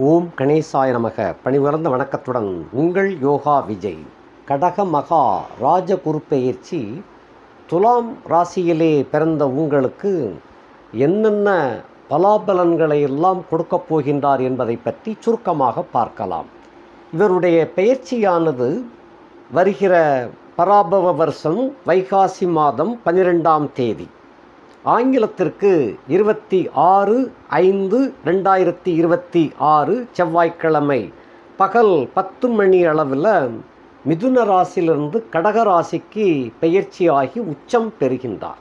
ஓம் கணேசாய நமக. பணிவளர்ந்த வணக்கத்துடன் உங்கள் யோகா விஜய். கடக மகா ராஜ குருப்பெயர்ச்சி துலாம் ராசியிலே பிறந்த உங்களுக்கு என்னென்ன பலாபலன்களை எல்லாம் கொடுக்கப் போகின்றார் என்பதை பற்றி சுருக்கமாக பார்க்கலாம். இவருடைய பெயர்ச்சியானது வருகிற பராபவ வருஷம் வைகாசி மாதம் 12ஆம் தேதி, ஆங்கிலத்திற்கு 26/5/2026 செவ்வாய்க்கிழமை பகல் 10 மணி அளவில் மிதுன ராசியிலிருந்து கடக ராசிக்கு பெயர்ச்சியாகி உச்சம் பெறுகின்றார்.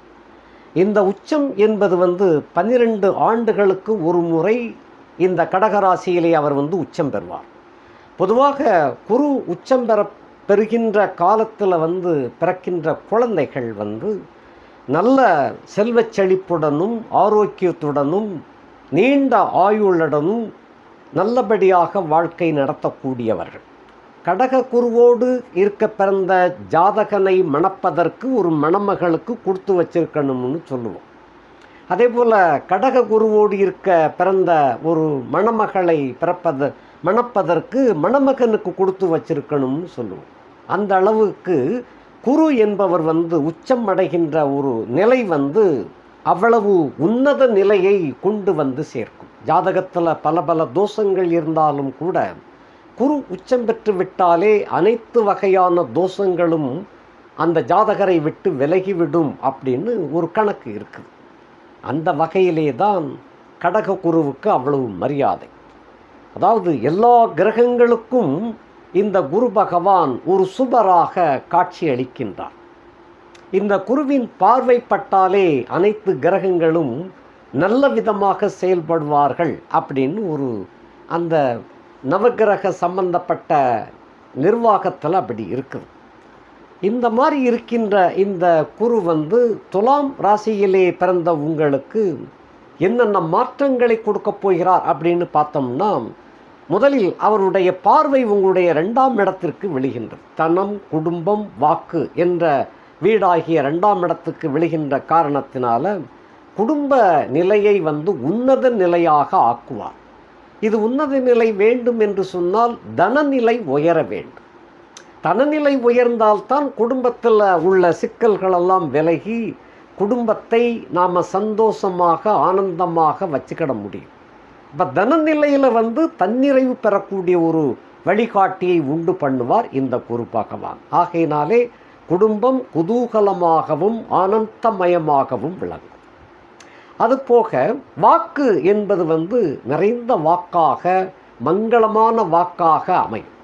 இந்த உச்சம் என்பது 12 ஆண்டுகளுக்கு ஒரு முறை இந்த கடகராசியிலே அவர் உச்சம் பெறுவார். பொதுவாக குரு உச்சம் பெறுகின்ற காலத்தில் பிறக்கின்ற குழந்தைகள் நல்ல செல்வச் செழிப்புடனும் ஆரோக்கியத்துடனும் நீண்ட ஆயுளுடனும் நல்லபடியாக வாழ்க்கை நடத்தக்கூடியவர்கள். கடக குருவோடு இருக்க பிறந்த ஜாதகனை மணப்பதற்கு ஒரு மணமகளுக்கு கொடுத்து வச்சிருக்கணும்னு சொல்லுவோம். அதே போல் கடக குருவோடு இருக்க பிறந்த ஒரு மணமகளை மணப்பதற்கு மணமகனுக்கு கொடுத்து வச்சிருக்கணும்னு சொல்லுவோம். அந்த அளவுக்கு குரு என்பவர் உச்சம் அடைகின்ற ஒரு நிலை அவ்வளவு உன்னத நிலையை கொண்டு சேர்க்கும். ஜாதகத்தில் பல தோஷங்கள் இருந்தாலும் கூட குரு உச்சம் பெற்று விட்டாலே அனைத்து வகையான தோஷங்களும் அந்த ஜாதகரை விட்டு விலகிவிடும் அப்படின்னு ஒரு கணக்கு இருக்குது. அந்த வகையிலே தான் கடக குருவுக்கு அவ்வளவு மரியாதை. அதாவது எல்லா கிரகங்களுக்கும் இந்த குரு பகவான் ஒரு சுபராக காட்சி அளிக்கின்றார். இந்த குருவின் பார்வைப்பட்டாலே அனைத்து கிரகங்களும் நல்ல விதமாக செயல்படுவார்கள் அப்படின்னு ஒரு அந்த நவகிரக சம்பந்தப்பட்ட நிர்வாகத்தில் அப்படி இருக்குது. இந்த மாதிரி இருக்கின்ற இந்த குரு துலாம் ராசியிலே பிறந்த உங்களுக்கு என்னென்ன மாற்றங்களை கொடுக்க போகிறார் அப்படின்னு பார்த்தோம்னா, முதலில் அவருடைய பார்வை உங்களுடைய 2ஆம் இடத்திற்கு விழுகின்றது. தனம், குடும்பம், வாக்கு என்ற வீடாகிய 2ஆம் இடத்துக்கு விழுகின்ற காரணத்தினால குடும்ப நிலையை உன்னத நிலையாக ஆக்குவார். இது உன்னத நிலை வேண்டும் என்று சொன்னால் தனநிலை உயர வேண்டும். தனநிலை உயர்ந்தால்தான் குடும்பத்தில் உள்ள சிக்கல்களெல்லாம் விலகி குடும்பத்தை நாம் சந்தோஷமாக ஆனந்தமாக வச்சுக்கிட முடியும். இப்போ தனநிலையில் தன்னிறைவு பெறக்கூடிய ஒரு வழிகாட்டியை உண்டு பண்ணுவார் இந்த குரு பகவான். ஆகையினாலே குடும்பம் குதூகலமாகவும் ஆனந்தமயமாகவும் விளங்கும். அதுபோக வாக்கு என்பது நிறைந்த வாக்காக மங்களமான வாக்காக அமையும்.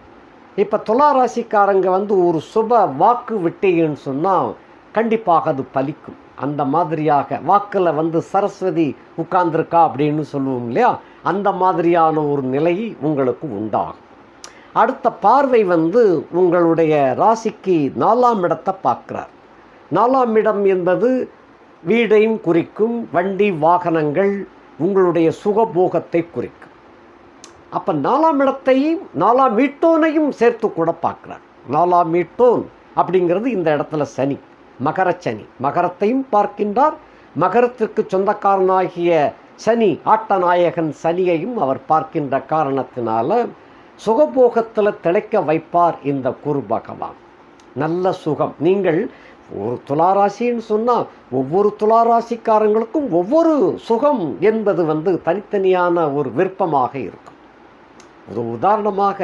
இப்போ துளாராசிக்காரங்க ஒரு சுப வாக்கு விட்டீங்கன்னு சொன்னால் கண்டிப்பாக அது பலிக்கும். அந்த மாதிரியாக வாக்கில் சரஸ்வதி உட்கார்ந்துருக்கா அப்படின்னு சொல்லுவோம் இல்லையா, அந்த மாதிரியான ஒரு நிலை உங்களுக்கு உண்டாகும். அடுத்த பார்வை உங்களுடைய ராசிக்கு 4ஆம் இடத்தை பார்க்குறார். 4ஆம் இடம் என்பது வீடையும் குறிக்கும், வண்டி வாகனங்கள், உங்களுடைய சுகபோகத்தை குறிக்கும். அப்போ 4ஆம் இடத்தையும் 4ஆம் வீட்டோனையும் சேர்த்து கூட பார்க்குறார். 4ஆம் வீட்டோன் அப்படிங்கிறது இந்த இடத்துல சனி, மகரச்சனி. மகரத்தையும் பார்க்கின்றார். மகரத்திற்கு சொந்தக்காரனாகிய சனி, ஆட்டநாயகன் சனியையும் அவர் பார்க்கின்ற காரணத்தினால சுகபோகத்தில் திளைக்க வைப்பார் இந்த குரு பகவான். நல்ல சுகம். நீங்கள் ஒரு துளாராசின்னு சொன்னால் ஒவ்வொரு துளாராசிக்காரங்களுக்கும் ஒவ்வொரு சுகம் என்பது தனித்தனியான ஒரு விருப்பமாக இருக்கும். ஒரு உதாரணமாக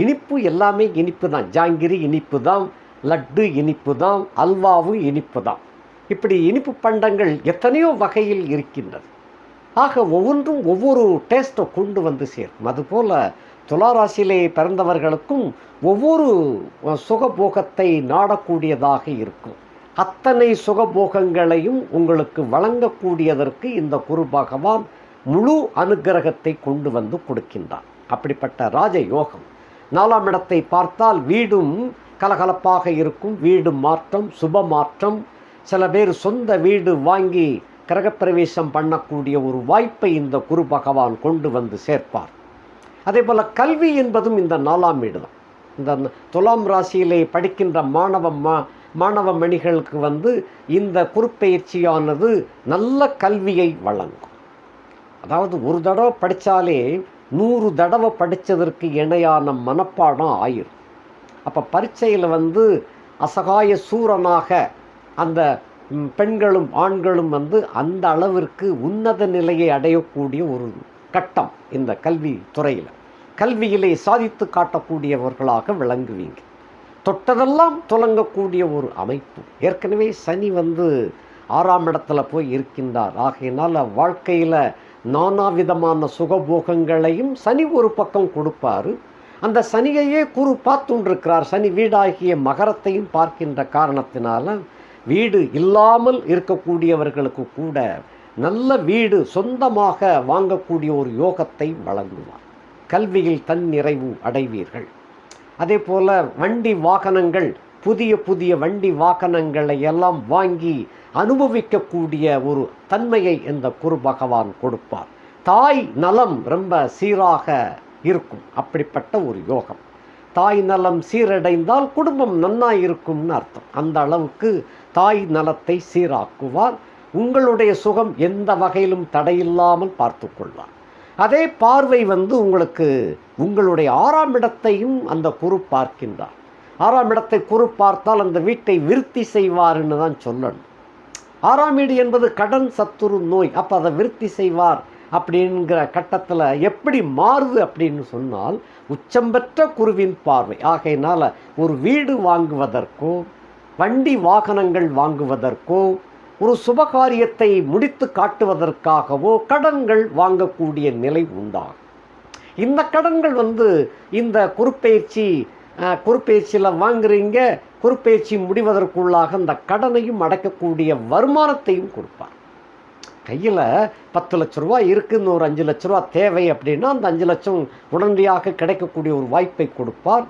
இனிப்பு, எல்லாமே இனிப்பு தான். ஜாங்கிரி இனிப்பு தான், லட்டு இனிப்பு தான், அல்வாவும் இனிப்பு தான். இப்படி இனிப்பு பண்டங்கள் எத்தனையோ வகையில் இருக்கின்றது. ஆக ஒவ்வொன்றும் ஒவ்வொரு டேஸ்ட்டை கொண்டு சேர்க்கும். அதுபோல் துளாராசியிலே பிறந்தவர்களுக்கும் ஒவ்வொரு சுகபோகத்தை நாடக்கூடியதாக இருக்கும். அத்தனை சுகபோகங்களையும் உங்களுக்கு வழங்கக்கூடியதற்கு இந்த குரு பகவான் முழு அனுக்கிரகத்தை கொண்டு கொடுக்கின்றார். அப்படிப்பட்ட ராஜயோகம். 4ஆம் இடத்தை பார்த்தால் வீடும் கலகலப்பாக இருக்கும். வீடு மாற்றம், சுப மாற்றம். சில பேர் சொந்த வீடு வாங்கி கிரகப்பிரவேசம் பண்ணக்கூடிய ஒரு வாய்ப்பை இந்த குரு பகவான் கொண்டு சேர்ப்பார். அதே போல் கல்வி என்பதும் இந்த 4ஆம் வீடு தான். இந்த துலாம் ராசியிலே படிக்கின்ற மாணவ மணிகளுக்கு இந்த குருப்பெயர்ச்சியானது நல்ல கல்வியை வழங்கும். அதாவது ஒரு தடவை படித்தாலே 100 தடவை படித்ததற்கு இணையான மனப்பாடம் ஆயிரும். அப்போ பரீட்சையில் வந்து அசகாய சூரனாக அந்த பெண்களும் ஆண்களும் வந்து அந்த அளவிற்கு உன்னத நிலையை அடையக்கூடிய ஒரு கட்டம் இந்த கல்வி துறையில். கல்வியிலே சாதித்து காட்டக்கூடியவர்களாக விளங்குவீங்க. தொட்டதெல்லாம் துலங்கக்கூடிய ஒரு அமைப்பு. ஏற்கனவே சனி வந்து 6ஆம் இடத்துல போய் இருக்கின்றார். ஆகையினால் வாழ்க்கையில் நானா விதமான சுகபோகங்களையும் சனி ஒரு பக்கம் கொடுப்பார். அந்த சனியையே குரு பார்த்துண்டிருக்கிறார். சனி வீடாகிய மகரத்தையும் பார்க்கின்ற காரணத்தினால வீடு இல்லாமல் இருக்கக்கூடியவர்களுக்கு கூட நல்ல வீடு சொந்தமாக வாங்கக்கூடிய ஒரு யோகத்தை வழங்குவார். கல்வியில் தன் நிறைவு அடைவீர்கள். அதே போல் வண்டி வாகனங்கள், புதிய புதிய வண்டி வாகனங்களை எல்லாம் வாங்கி அனுபவிக்கக்கூடிய ஒரு தன்மையை இந்த குரு பகவான் கொடுப்பார். தாய் நலம் ரொம்ப சீராக இருக்கும். அப்படிப்பட்ட ஒரு யோகம். தாய் நலம் சீரடைந்தால் குடும்பம் நன்னாய் இருக்கும்னு அர்த்தம். அந்த அளவுக்கு தாய் நலத்தை சீராக்குவார். உங்களுடைய சுகம் எந்த வகையிலும் தடையில்லாமல் பார்த்து கொள்வார். அதே பார்வை வந்து உங்களுக்கு உங்களுடைய 6ஆம் இடத்தையும் அந்த குரு பார்க்கின்றார். 6ஆம் இடத்தை குரு பார்த்தால் அந்த வீட்டை விருத்தி செய்வார்னு தான் சொல்லணும். 6ஆம் வீடு என்பது கடன், சத்துரு, நோய். அப்போ அதை விருத்தி செய்வார் அப்படிங்கிற கட்டத்தில் எப்படி மாறுது அப்படின்னு சொன்னால் உச்சம் பெற்ற குருவின் பார்வை. ஆகையினால் ஒரு வீடு வாங்குவதற்கோ வண்டி வாகனங்கள் வாங்குவதற்கோ ஒரு சுபகாரியத்தை முடித்து காட்டுவதற்காகவோ கடன்கள் வாங்கக்கூடிய நிலை உண்டாகும். இந்த கடன்கள் வந்து இந்த குருப்பெயர்ச்சியில் வாங்குறீங்க. குருப்பெயர்ச்சி முடிவதற்குள்ளாக இந்த கடனையும் அடைக்கக்கூடிய வருமானத்தையும் கொடுப்பார். கையில் 10 லட்ச ரூபா இருக்குன்னு ஒரு 5 லட்ச ரூபா தேவை அப்படின்னா அந்த 5 லட்சம் உடனடியாக கிடைக்கக்கூடிய ஒரு வாய்ப்பை கொடுப்பார்.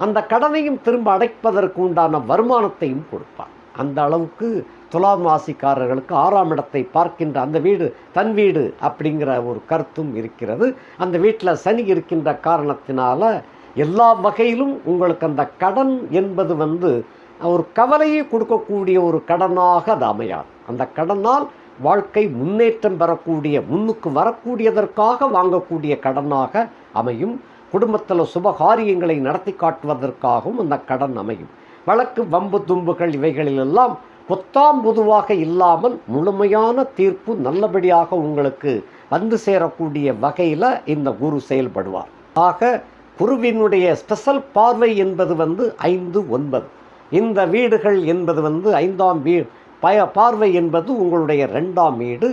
அந்த கடனையும் திரும்ப அடைப்பதற்கு உண்டான வருமானத்தையும் கொடுப்பார். அந்த அளவுக்கு துலாம் ராசிக்காரர்களுக்கு 6ஆம் இடத்தை பார்க்கின்ற அந்த வீடு தன் வீடு அப்படிங்கிற ஒரு கருத்தும் இருக்கிறது. அந்த வீட்டில் சனி இருக்கின்ற காரணத்தினால எல்லா வகையிலும் உங்களுக்கு அந்த கடன் என்பது வந்து ஒரு கவலையை கொடுக்கக்கூடிய ஒரு கடனாக அது அமையாது. அந்த கடனால் வாழ்க்கை முன்னேற்றம் பெறக்கூடிய, முன்னுக்கு வரக்கூடியதற்காக வாங்கக்கூடிய கடனாக அமையும். குடும்பத்தில் சுபகாரியங்களை நடத்தி காட்டுவதற்காகவும் அந்த கடன் அமையும். வழக்கு, வம்பு, தும்புகள் இவைகளிலெல்லாம் பொத்தாம் பொதுவாக இல்லாமல் முழுமையான தீர்ப்பு நல்லபடியாக உங்களுக்கு வந்து சேரக்கூடிய வகையில் இந்த குரு செயல்படுவார். ஆக குருவினுடைய ஸ்பெஷல் பார்வை என்பது வந்து 5, 9. இந்த வீடுகள் என்பது வந்து 5ஆம் பார்வை என்பது உங்களுடைய 2ஆம் வீடு.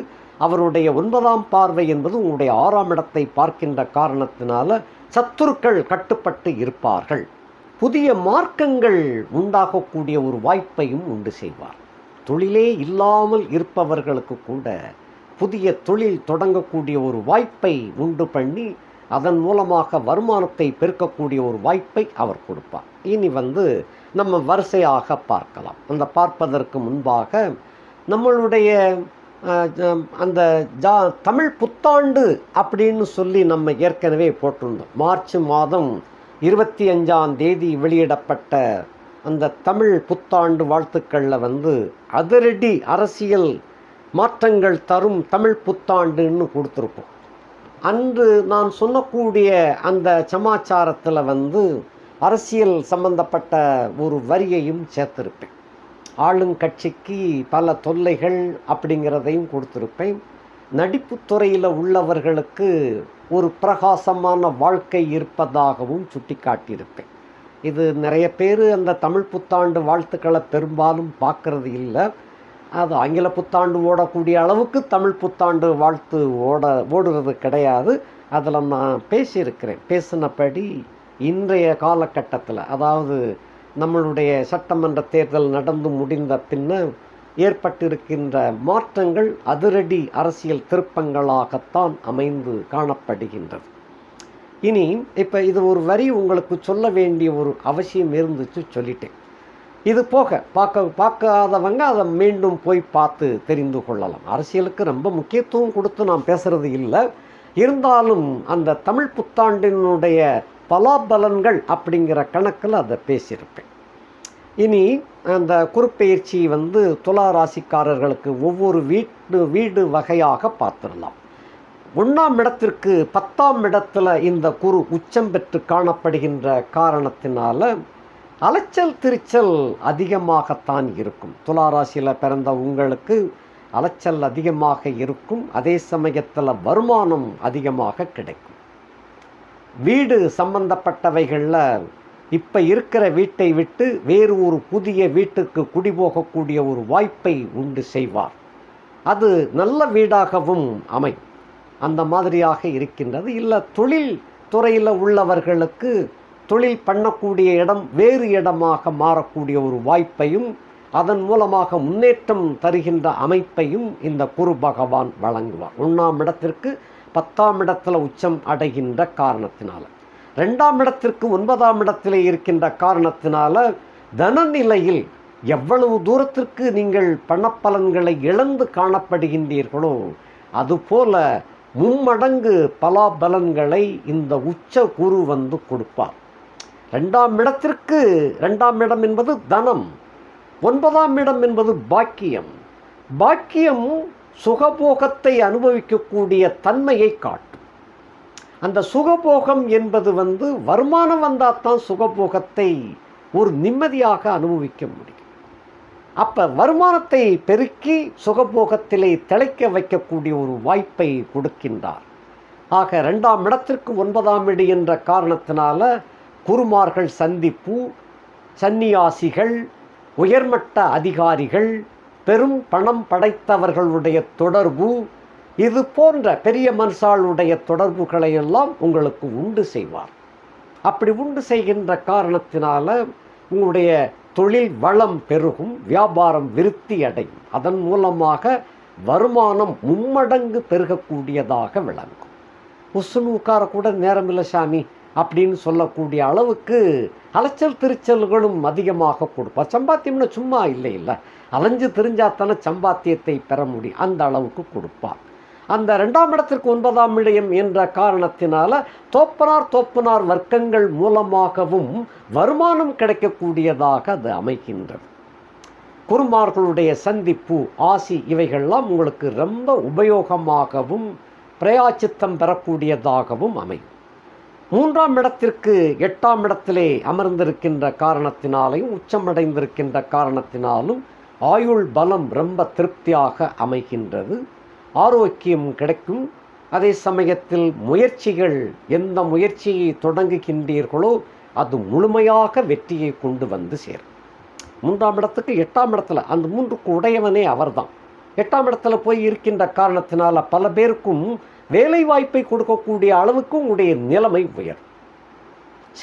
அவருடைய 9ஆம் பார்வை என்பது உங்களுடைய 6ஆம் இடத்தை பார்க்கின்ற காரணத்தினால சத்துருக்கள் கட்டுப்பட்டு இருப்பார்கள். புதிய மார்க்கங்கள் உண்டாகக்கூடிய ஒரு வாய்ப்பையும் உண்டு செய்வார். தொழிலே இல்லாமல் இருப்பவர்களுக்கு கூட புதிய தொழில் தொடங்கக்கூடிய ஒரு வாய்ப்பை உண்டு பண்ணி அதன் மூலமாக வருமானத்தை பெருக்கக்கூடிய ஒரு வாய்ப்பை அவர் கொடுப்பார். இனி வந்து நம்ம வரிசையாக பார்க்கலாம். அந்த பார்ப்பதற்கு முன்பாக நம்மளுடைய அந்த தமிழ் புத்தாண்டு அப்படின்னு சொல்லி நம்ம ஏற்கனவே போட்டிருந்தோம். மார்ச் மாதம் 25ஆம் தேதி வெளியிடப்பட்ட அந்த தமிழ் புத்தாண்டு வாழ்த்துக்களில் வந்து அதிரடி அரசியல் மாற்றங்கள் தரும் தமிழ் புத்தாண்டுன்னு கொடுத்துருப்போம். அன்று நான் சொல்லக்கூடிய அந்த சமாச்சாரத்தில் வந்து அரசியல் சம்பந்தப்பட்ட ஒரு வரியையும் சேர்த்திருப்பேன். ஆளுங்கட்சிக்கு பல தொல்லைகள் அப்படிங்கிறதையும் கொடுத்துருப்பேன். நடிப்புத்துறையில் உள்ளவர்களுக்கு ஒரு பிரகாசமான வாழ்க்கை இருப்பதாகவும் சுட்டி காட்டியிருப்பேன். இது நிறைய பேர் அந்த தமிழ் புத்தாண்டு வாழ்த்துக்களை பெரும்பாலும் பார்க்கறது இல்லை. அது ஆங்கில புத்தாண்டு ஓடக்கூடிய அளவுக்கு தமிழ் புத்தாண்டு வாழ்த்து ஓடுறது கிடையாது. அதில் நான் பேசினபடி இன்றைய காலகட்டத்தில், அதாவது நம்மளுடைய சட்டமன்ற தேர்தல் நடந்து முடிந்த பின்னர் ஏற்பட்டிருக்கின்ற மாற்றங்கள் அதிரடி அரசியல் திருப்பங்களாகத்தான் அமைந்து காணப்படுகின்றது. இனி இப்போ இது ஒரு வரி உங்களுக்கு சொல்ல வேண்டிய ஒரு அவசியம் இருந்துச்சு, சொல்லிட்டேன். இது போக பார்க்காதவங்க அதை மீண்டும் போய் பார்த்து தெரிந்து கொள்ளலாம். அரசியலுக்கு ரொம்ப முக்கியத்துவம் கொடுத்து நான் பேசுகிறது இல்லை. இருந்தாலும் அந்த தமிழ் புத்தாண்டினுடைய பலாபலன்கள் அப்படிங்கிற கணக்கில் அதை பேசியிருப்பேன். இனி அந்த குருப்பெயர்ச்சி வந்து துலா ராசிக்காரர்களுக்கு ஒவ்வொரு வீடு வகையாக பார்த்துடலாம். 1ஆம் இடத்திற்கு 10ஆம் இடத்துல இந்த குரு உச்சம் பெற்று காணப்படுகின்ற காரணத்தினால அலைச்சல் திருச்சல் அதிகமாகத்தான் இருக்கும். துளாராசியில் பிறந்த உங்களுக்கு அலைச்சல் அதிகமாக இருக்கும். அதே சமயத்தில் வருமானம் அதிகமாக கிடைக்கும். வீடு சம்பந்தப்பட்டவைகளில் இப்போ இருக்கிற வீட்டை விட்டு வேறு ஒரு புதிய வீட்டுக்கு குடிபோகக்கூடிய ஒரு வாய்ப்பை உண்டு செய்வார். அது நல்ல வீடாகவும் அமையும். அந்த மாதிரியாக இருக்கின்றது. இல்லை தொழில் துறையில் உள்ளவர்களுக்கு தொழில் பண்ணக்கூடிய இடம் வேறு இடமாக மாறக்கூடிய ஒரு வாய்ப்பையும் அதன் மூலமாக முன்னேற்றம் தருகின்ற அமைப்பையும் இந்த குரு பகவான் வழங்குவார். 1ஆம் இடத்திற்கு 10ஆம் இடத்துல உச்சம் அடைகின்ற காரணத்தினால, 2ஆம் இடத்திற்கு 9ஆம் இடத்திலே இருக்கின்ற காரணத்தினால தனநிலையில் எவ்வளவு தூரத்திற்கு நீங்கள் பணப்பலன்களை இழந்து காணப்படுகின்றீர்களோ அதுபோல மும்மடங்கு பலாபலன்களை இந்த உச்ச குரு வந்து கொடுப்பார். 2ஆம் இடத்திற்கு 2ஆம் இடம் என்பது தனம், 9ஆம் இடம் என்பது பாக்கியம். பாக்கியம் சுகபோகத்தை அனுபவிக்கக்கூடிய தன்மையை காட்டும். அந்த சுகபோகம் என்பது வந்து வருமானம் வந்தால் தான் சுகபோகத்தை ஒரு நிம்மதியாக அனுபவிக்க முடியும். அப்போ வருமானத்தை பெருக்கி சுகபோகத்திலே திளைக்க வைக்கக்கூடிய ஒரு வாய்ப்பை கொடுக்கின்றார். ஆக 2ஆம் இடத்திற்கு 9ஆம் இடம் என்ற காரணத்தினால குருமார்கள் சந்திப்பு, சந்நியாசிகள், உயர்மட்ட அதிகாரிகள், பெரும் பணம் படைத்தவர்களுடைய தொடர்பு, இது போன்ற பெரிய மனுஷாளுடைய தொடர்புகளையெல்லாம் உங்களுக்கு உண்டு செய்வார். அப்படி உண்டு செய்கின்ற காரணத்தினால உங்களுடைய தொழில் வளம் பெருகும், வியாபாரம் விருத்தி அடையும். அதன் மூலமாக வருமானம் மும்மடங்கு பெருகக்கூடியதாக விளங்கும். உசுனு உட்கார கூட நேரமில்லை சாமி அப்படின்னு சொல்லக்கூடிய அளவுக்கு அலைச்சல் திருச்சல்களும் அதிகமாக கொடுப்பார். சம்பாத்தியம்னு சும்மா இல்லை, அலைஞ்சு திரிஞ்சாத்தான சம்பாத்தியத்தை பெற முடியும். அந்த அளவுக்கு கொடுப்பார். அந்த 2ஆம் இடத்திற்கு 9ஆம் இடம் என்ற காரணத்தினால தோப்பனார் வர்க்கங்கள் மூலமாகவும் வருமானம் கிடைக்கக்கூடியதாக அது அமைகின்றது. குருமார்களுடைய சந்திப்பு, ஆசி இவைகள்லாம் உங்களுக்கு ரொம்ப உபயோகமாகவும் பிரயாச்சித்தம் பெறக்கூடியதாகவும் அமையும். 3ஆம் இடத்திற்கு 8ஆம் இடத்திலே அமர்ந்திருக்கின்ற காரணத்தினாலையும் உச்சமடைந்திருக்கின்ற காரணத்தினாலும் ஆயுள் பலம் ரொம்ப திருப்தியாக அமைகின்றது. ஆரோக்கியம் கிடைக்கும். அதே சமயத்தில் முயற்சிகள், எந்த முயற்சியை தொடங்குகின்றீர்களோ அது முழுமையாக வெற்றியை கொண்டு வந்து சேரும். 3ஆம் இடத்துக்கு 8ஆம் இடத்துல அந்த 3க்கு உடையவனே அவர்தான். 8ஆம் இடத்துல போய் இருக்கின்ற காரணத்தினால பல பேருக்கும் வேலை வாய்ப்பை கொடுக்கக்கூடிய அளவுக்கு உங்களுடைய நிலைமை உயரும்.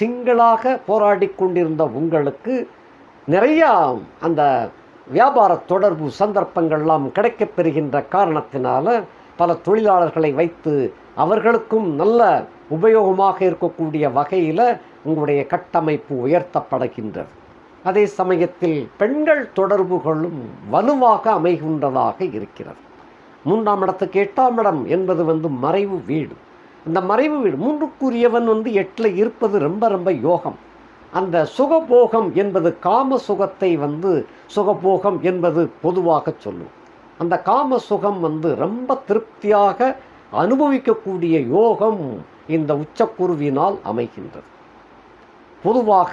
சிங்களாக போராடி கொண்டிருந்த உங்களுக்கு நிறையா அந்த வியாபார தொடர்பு சந்தர்ப்பங்கள்லாம் கிடைக்கப் பெறுகின்ற காரணத்தினால பல தொழிலாளர்களை வைத்து அவர்களுக்கும் நல்ல உபயோகமாக இருக்கக்கூடிய வகையில் உங்களுடைய கட்டமைப்பு உயர்த்தப்படுகின்றது. அதே சமயத்தில் பெண்கள் தொடர்புகளும் வலுவாக அமைகின்றதாக இருக்கிறது. 3ஆம் இடத்துக்கு 8ஆம் இடம் என்பது வந்து மறைவு வீடு. அந்த மறைவு வீடு 3க்குரியவன் வந்து 8ல் இருப்பது ரொம்ப ரொம்ப யோகம். அந்த சுகபோகம் என்பது காம சுகத்தை வந்து சுகபோகம் என்பது பொதுவாக சொல்லும். அந்த காம சுகம் வந்து ரொம்ப திருப்தியாக அனுபவிக்கக்கூடிய யோகம் இந்த உச்சக்குருவினால் அமைகின்றது. பொதுவாக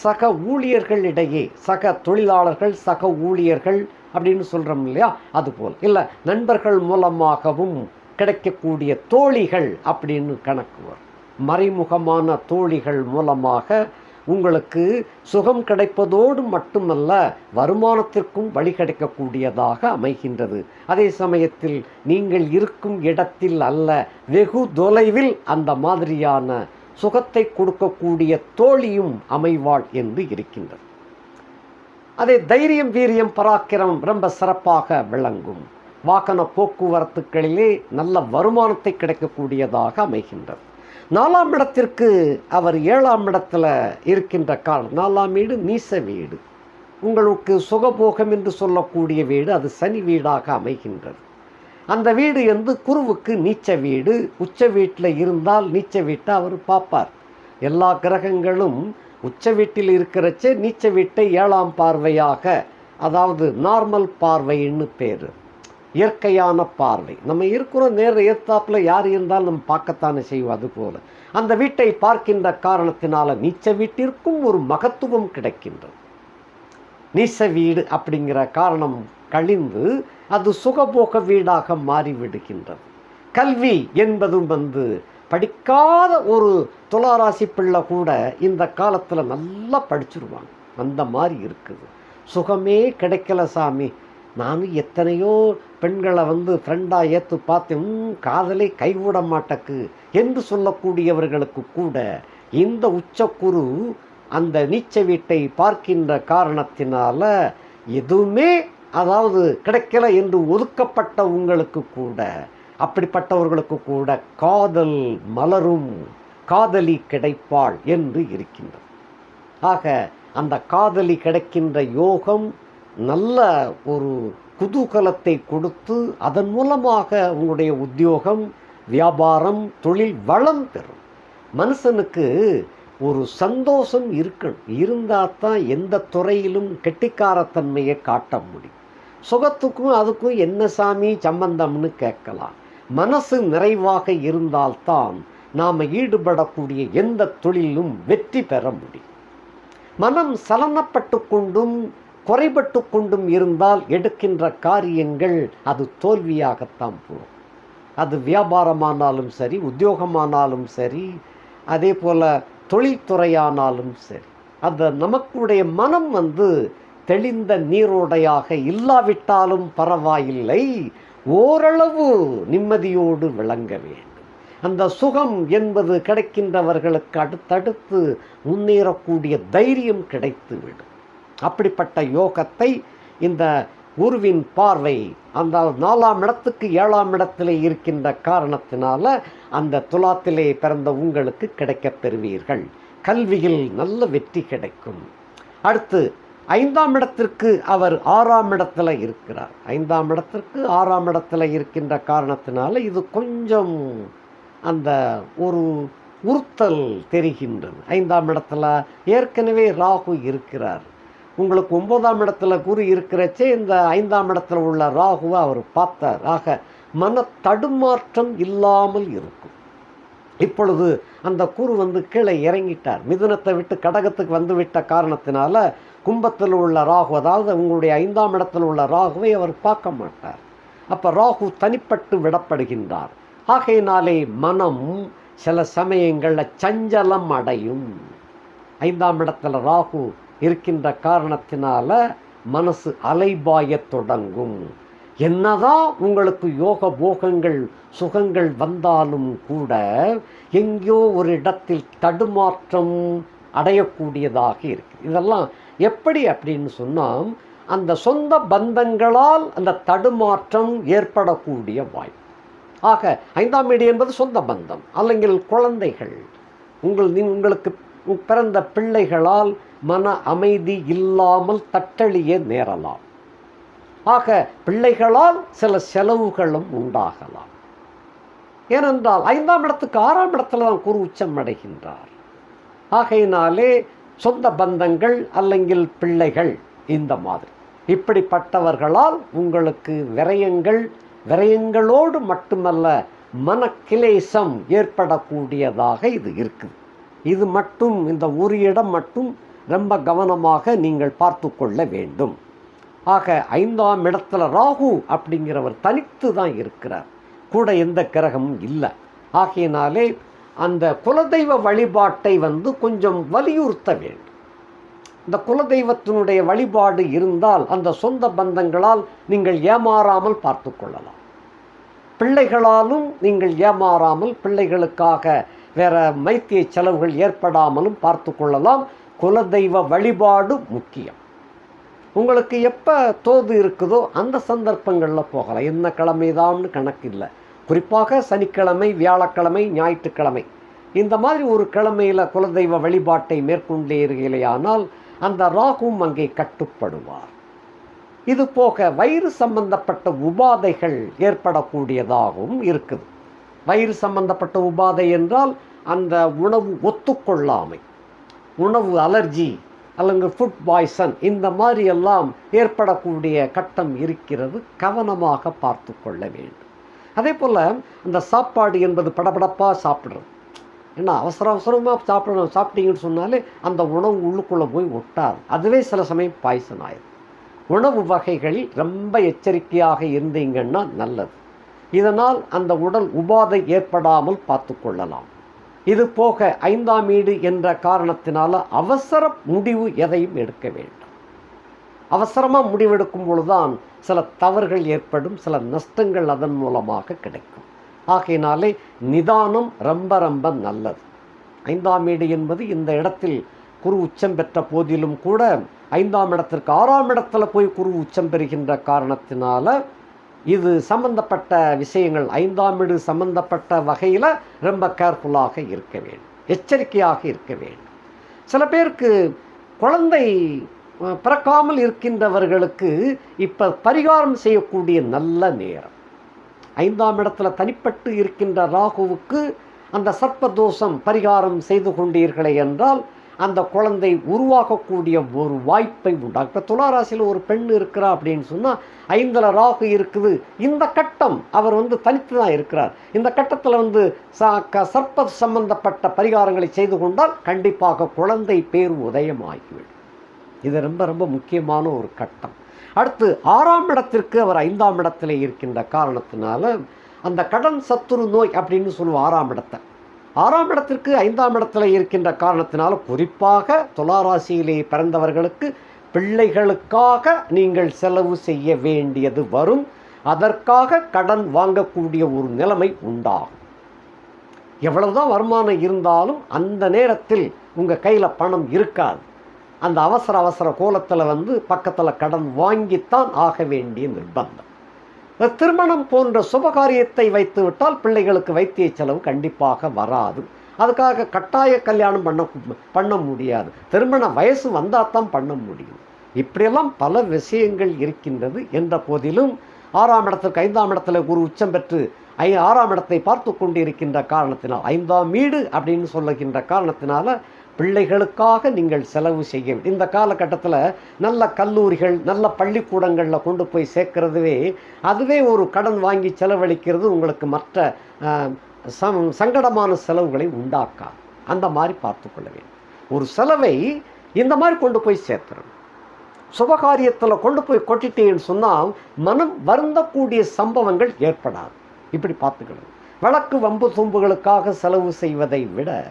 சக ஊழியர்களிடையே, சக தொழிலாளர்கள், சக ஊழியர்கள் அப்படின்னு சொல்கிறோம் இல்லையா, அதுபோல் இல்லை நண்பர்கள் மூலமாகவும் கிடைக்கக்கூடிய தோழிகள் அப்படின்னு கணக்கு வரும். மறைமுகமான தோழிகள் மூலமாக உங்களுக்கு சுகம் கிடைப்பதோடு மட்டுமல்ல வருமானத்திற்கும் வழி கிடைக்கக்கூடியதாக அமைகின்றது. அதே சமயத்தில் நீங்கள் இருக்கும் இடத்தில் அல்ல, வெகு தொலைவில் அந்த மாதிரியான சுகத்தை கொடுக்கக்கூடிய தோழியும் அமைவாள் என்று இருக்கின்றது. அதே தைரியம், வீரியம், பராக்கிரமம் ரொம்ப சிறப்பாக விளங்கும். வாகன போக்குவரத்துகளிலே நல்ல வருமானத்தை கிடைக்கக்கூடியதாக அமைகின்றது. 4ஆம் இடத்திற்கு அவர் 7ஆம் இடத்துல இருக்கின்ற காலம். 4ஆம் வீடு நீச வீடு, உங்களுக்கு சுகபோகம் என்று சொல்லக்கூடிய வீடு. அது சனி வீடாக அமைகின்றது. அந்த வீடு வந்து குருவுக்கு நீச்ச வீடு. உச்ச வீட்டில் இருந்தால் நீச்ச வீட்டை அவர் பார்ப்பார். எல்லா கிரகங்களும் உச்ச வீட்டில் இருக்கிறச்சே நீச்ச வீட்டை 7ஆம் பார்வையாக, அதாவது நார்மல் பார்வைன்னு பேர். இயற்கையான பார்வை. நம்ம இருக்கிற நேர ஏத்தாப்புல யார் இருந்தாலும் நம்ம பார்க்கத்தானே செய்வோம். அதுபோல அந்த வீட்டை பார்க்கின்ற காரணத்தினால நீச்ச வீட்டிற்கும் ஒரு மகத்துவம் கிடைக்கின்றது. நீச்ச வீடு அப்படிங்கிற காரணம் கழிந்து அது சுகபோக வீடாக மாறிவிடுகின்றது. கல்வி என்பதும் படிக்காத ஒரு துளாராசி பிள்ளை கூட இந்த காலத்தில் நல்லா படிச்சிருவாங்க. அந்த மாதிரி இருக்குது. சுகமே கிடைக்கல சாமி, நானும் எத்தனையோ பெண்களை ஃப்ரெண்டாக ஏற்று பார்த்தேன், காதலை கைவிட மாட்டக்கு என்று சொல்லக்கூடியவர்களுக்கு கூட இந்த உச்சக்குரு அந்த நீச்ச வீட்டை பார்க்கின்ற காரணத்தினால எதுவுமே கிடைக்கல என்று ஒதுக்கப்பட்ட உங்களுக்கு கூட, அப்படிப்பட்டவர்களுக்கு கூட காதல் மலரும், காதலி கிடைப்பாள் என்று இருக்கின்றது. ஆக அந்த காதலி கிடைக்கின்ற யோகம் நல்ல ஒரு குதூகலத்தை கொடுத்து அதன் மூலமாக உங்களுடைய உத்தியோகம், வியாபாரம், தொழில் வளம் பெறும். மனுஷனுக்கு ஒரு சந்தோஷம் இருக்கணும். இருந்தால் தான் எந்த துறையிலும் கெட்டிக்காரத்தன்மையை காட்ட முடியும். சுகத்துக்கும் அதுக்கும் என்ன சாமி சம்பந்தம்னு கேட்கலாம். மனசு நிறைவாக இருந்தால்தான் நாம் ஈடுபடக்கூடிய எந்த தொழிலும் வெற்றி பெற முடியும். மனம் சலனப்பட்டு கொண்டும் குறைபட்டு கொண்டும் இருந்தால் எடுக்கின்ற காரியங்கள் அது தோல்வியாகத்தான் போகும். அது வியாபாரமானாலும் சரி, உத்தியோகமானாலும் சரி, அதே போல் தொழில்துறையானாலும் சரி, அது நமக்குடைய மனம் தெளிந்த நீரோடையாக இல்லாவிட்டாலும் பரவாயில்லை, ஓரளவு நிம்மதியோடு விளங்க வேண்டும். அந்த சுகம் என்பது கிடைக்கின்றவர்களுக்கு அடுத்தடுத்து முன்னேறக்கூடிய தைரியம் கிடைத்துவிடும். அப்படிப்பட்ட யோகத்தை இந்த குருவின் பார்வை அந்த 4ஆம் இடத்துக்கு 7ஆம் இடத்திலே இருக்கின்ற காரணத்தினால அந்த துலாத்திலே பிறந்த உங்களுக்கு கிடைக்கப் பெறுவீர்கள். கல்வியில் நல்ல வெற்றி கிடைக்கும். அடுத்து 5ஆம் இடத்திற்கு அவர் 6ஆம் இடத்துல இருக்கிறார். 5ஆம் இடத்திற்கு 6ஆம் இடத்துல இருக்கின்ற காரணத்தினால இது கொஞ்சம் அந்த ஒரு உறுத்தல் தெரிகின்றது. 5ஆம் இடத்துல ஏற்கனவே ராகு இருக்கிறார். உங்களுக்கு 9ஆம் இடத்துல குரு இருக்கிறச்சே இந்த 5ஆம் இடத்துல உள்ள ராகுவை அவர் பார்த்தார். ஆக மன தடுமாற்றம் இல்லாமல் இருக்கும். இப்பொழுது அந்த குரு கீழே இறங்கிட்டார். மிதுனத்தை விட்டு கடகத்துக்கு விட்ட காரணத்தினால கும்பத்தில் உள்ள ராகு, அதாவது உங்களுடைய 5ஆம் இடத்தில் உள்ள ராகுவை அவர் பார்க்க மாட்டார். அப்போ ராகு தனிப்பட்டு விடப்படுகின்றார். ஆகையினாலே மனம் சில சமயங்களில் சஞ்சலம் அடையும். 5ஆம் இடத்துல ராகு இருக்கின்ற காரணத்தினால மனசு அலைபாய தொடங்கும். என்னதான் உங்களுக்கு யோக போகங்கள் சுகங்கள் வந்தாலும் கூட எங்கேயோ ஒரு இடத்தில் தடுமாற்றம் அடையக்கூடியதாக இருக்கு. இதெல்லாம் எப்படி அப்படின்னு சொன்னால், அந்த சொந்த பந்தங்களால் அந்த தடுமாற்றம் ஏற்படக்கூடிய வாய்ப்பு. ஆக 5ஆம் வீடு என்பது சொந்த பந்தம், அல்லங்கில் குழந்தைகள், உங்களுக்கு பிறந்த பிள்ளைகளால் மன அமைதி இல்லாமல் தட்டழிய நேரலாம். ஆக பிள்ளைகளால் சில செலவுகளும் உண்டாகலாம். ஏனென்றால் 5ஆம் இடத்துக்கு 6ஆம் இடத்துல தான் குரு உச்சம் அடைகின்றார். ஆகையினாலே சொந்த பந்தங்கள் அல்லங்கில் பிள்ளைகள் இந்த மாதிரி இப்படிப்பட்டவர்களால் உங்களுக்கு விரயங்களோடு மட்டுமல்ல மனக்கிலேசம் ஏற்படக்கூடியதாக இது இருக்குது. இது மட்டும் இந்த ஒரு இடம் மட்டும் ரொம்ப கவனமாக நீங்கள் பார்த்து கொள்ள வேண்டும். ஆக 5ஆம் இடத்துல ராகு அப்படிங்கிறவர் தனித்து தான் இருக்கிறார், கூட எந்த கிரகமும் இல்லை. ஆகையினாலே அந்த குலதெய்வ வழிபாட்டை கொஞ்சம் வலியுறுத்த வேண்டும். இந்த குலதெய்வத்தினுடைய வழிபாடு இருந்தால் அந்த சொந்த பந்தங்களால் நீங்கள் ஏமாறாமல் பார்த்து கொள்ளலாம். பிள்ளைகளாலும் நீங்கள் ஏமாறாமல், பிள்ளைகளுக்காக வேற மைத்திய செலவுகள் ஏற்படாமலும் பார்த்து கொள்ளலாம். குலதெய்வ வழிபாடு முக்கியம். உங்களுக்கு எப்போ தோது இருக்குதோ அந்த சந்தர்ப்பங்களில் போகலாம். என்ன கிழமை தான்னு கணக்கு இல்லை. குறிப்பாக சனிக்கிழமை, வியாழக்கிழமை, ஞாயிற்றுக்கிழமை இந்த மாதிரி ஒரு கிழமையில் குலதெய்வ வழிபாட்டை மேற்கொண்டீர்களேயானால் அந்த ராகுவும் அங்கே கட்டுப்படுவார். இது போக வயிறு சம்பந்தப்பட்ட உபாதைகள் ஏற்படக்கூடியதாகவும் இருக்குது. வயிறு சம்பந்தப்பட்ட உபாதை என்றால் அந்த உணவு ஒத்துக்கொள்ளாமை, உணவு அலர்ஜி அல்லது ஃபுட் பாய்சன் இந்த மாதிரி எல்லாம் ஏற்படக்கூடிய கட்டம் இருக்கிறது. கவனமாக பார்த்து கொள்ள வேண்டும். அதே போல் அந்த சாப்பாடு என்பது படபடப்பாக சாப்பிட்றது, ஏன்னா அவசரமாக சாப்பிட்டீங்கன்னு சொன்னாலே அந்த உணவு உள்ளுக்குள்ளே போய் ஒட்டாது, அதுவே சில சமயம் பாய்சன் ஆயிடும். உணவு வகைகளில் ரொம்ப எச்சரிக்கையாக இருந்தீங்கன்னா நல்லது. இதனால் அந்த உடல் உபாதை ஏற்படாமல் பார்த்து கொள்ளலாம். இது போக 5ஆம் வீடு என்ற காரணத்தினால அவசர முடிவு எதையும் எடுக்க வேண்டும். அவசரமாக முடிவெடுக்கும் பொழுதுதான் சில தவறுகள் ஏற்படும், சில நஷ்டங்கள் அதன் மூலமாக கிடைக்கும். ஆகையினாலே நிதானம் ரொம்ப ரொம்ப நல்லது. 5ஆம் வீடு என்பது இந்த இடத்தில் குரு உச்சம் பெற்ற போதிலும் கூட 5ஆம் இடத்திற்கு 6ஆம் இடத்துல போய் குரு உச்சம் பெறுகின்ற காரணத்தினால இது சம்பந்தப்பட்ட விஷயங்கள் 5ஆம் வீடு சம்பந்தப்பட்ட வகையில் ரொம்ப கேர்ஃபுல்லாக இருக்க வேண்டும், எச்சரிக்கையாக இருக்க வேண்டும். சில பேருக்கு குழந்தை பிறக்காமல் இருக்கின்றவர்களுக்கு இப்போ பரிகாரம் செய்யக்கூடிய நல்ல நேரம். 5ஆம் இடத்துல தனிப்பட்டு இருக்கின்ற ராகுவுக்கு அந்த சர்ப்பதோஷம் பரிகாரம் செய்து கொண்டீர்களே என்றால் அந்த குழந்தை உருவாகக்கூடிய ஒரு வாய்ப்பை உண்டாகும். இப்போ துளாராசியில் ஒரு பெண் இருக்கிறா அப்படின்னு சொன்னால் 5ல் ராகு இருக்குது. இந்த கட்டம் அவர் தனித்து தான் இருக்கிறார். இந்த கட்டத்தில் சர்ப்ப சம்பந்தப்பட்ட பரிகாரங்களை செய்து கொண்டால் கண்டிப்பாக குழந்தை பேர் உதயமாகிவிடும். இது ரொம்ப ரொம்ப முக்கியமான ஒரு கட்டம். அடுத்து 6ஆம் இடத்திற்கு அவர் 5ஆம் இடத்துல இருக்கின்ற காரணத்தினால அந்த கடன் சத்துரு நோய் அப்படின்னு சொல்லுவோம். 6ஆம் இடத்தை 6ஆம் இடத்திற்கு 5ஆம் இடத்துல இருக்கின்ற காரணத்தினால குறிப்பாக துளாராசியிலே பிறந்தவர்களுக்கு பிள்ளைகளுக்காக நீங்கள் செலவு செய்ய வேண்டியது வரும். அதற்காக கடன் வாங்கக்கூடிய ஒரு நிலைமை உண்டாகும். எவ்வளவுதான் வருமானம் இருந்தாலும் அந்த நேரத்தில் உங்கள் கையில் பணம் இருக்காது. அந்த அவசர கோலத்தில் பக்கத்தில் கடன் வாங்கித்தான் ஆக வேண்டிய நிர்பந்தம். திருமணம் போன்ற சுபகாரியத்தை வைத்து விட்டால் பிள்ளைகளுக்கு வைத்திய செலவு கண்டிப்பாக வராது. அதுக்காக கட்டாய கல்யாணம் பண்ண முடியாது. திருமண வயசு வந்தால் தான் பண்ண முடியும். இப்படியெல்லாம் பல விஷயங்கள் இருக்கின்றது. என்ற போதிலும் 6ஆம் இடத்துக்கு 5ஆம் இடத்துல குரு உச்சம் பெற்று 6ஆம் இடத்தை பார்த்து கொண்டிருக்கின்ற காரணத்தினால் 5ஆம் வீடு அப்படின்னு சொல்லுகின்ற காரணத்தினால பிள்ளைகளுக்காக நீங்கள் செலவு செய்ய வேண்டும். இந்த காலகட்டத்தில் நல்ல கல்லூரிகள் நல்ல பள்ளிக்கூடங்களில் கொண்டு போய் சேர்க்கிறதுவே அதுவே ஒரு கடன் வாங்கி செலவழிக்கிறது உங்களுக்கு மற்ற சங்கடமான செலவுகளை உண்டாக்காது. அந்த மாதிரி பார்த்து கொள்ள வேண்டும். ஒரு செலவை இந்த மாதிரி கொண்டு போய் சேர்த்துறணும். சுபகாரியத்தில் கொண்டு போய் கொட்டிட்டேன்னு சொன்னால் மனம் வருந்தக்கூடிய சம்பவங்கள் ஏற்படாது. இப்படி பார்த்துக்கணும். வழக்கு வம்பு தும்புகளுக்காக செலவு செய்வதை விட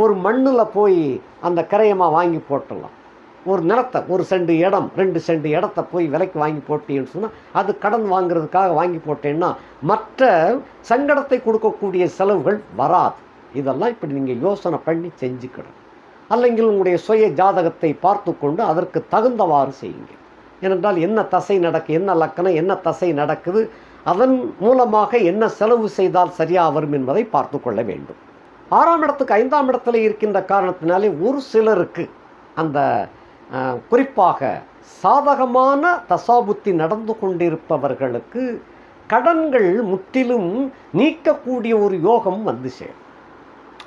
ஒரு மண்ணில் போய் அந்த கரையமாக வாங்கி போட்டுடலாம். ஒரு நிலத்தை 1 சென்ட் இடம் 2 சென்ட் இடத்த போய் விலைக்கு வாங்கி போட்டீங்கன்னு சொன்னால் அது கடன் வாங்கிறதுக்காக வாங்கி போட்டேன்னா மற்ற சங்கடத்தை கொடுக்கக்கூடிய செலவுகள் வராது. இதெல்லாம் இப்படி நீங்கள் யோசனை பண்ணி செஞ்சுக்கணும். அல்லங்கில் உங்களுடைய சுய ஜாதகத்தை பார்த்து கொண்டு அதற்கு தகுந்தவாறு செய்யுங்க. ஏனென்றால் என்ன தசை நடக்குது, என்ன லக்கணம், என்ன தசை நடக்குது, அதன் மூலமாக என்ன செலவு செய்தால் சரியாக வரும் என்பதை பார்த்து கொள்ள வேண்டும். 6ஆம் இடத்துக்கு 5ஆம் இடத்துல இருக்கின்ற காரணத்தினாலே ஒரு சிலருக்கு அந்த குறிப்பாக சாதகமான தசாபுத்தி நடந்து கொண்டிருப்பவர்களுக்கு கடன்கள் முற்றிலும் நீக்கக்கூடிய ஒரு யோகம் சேரும்.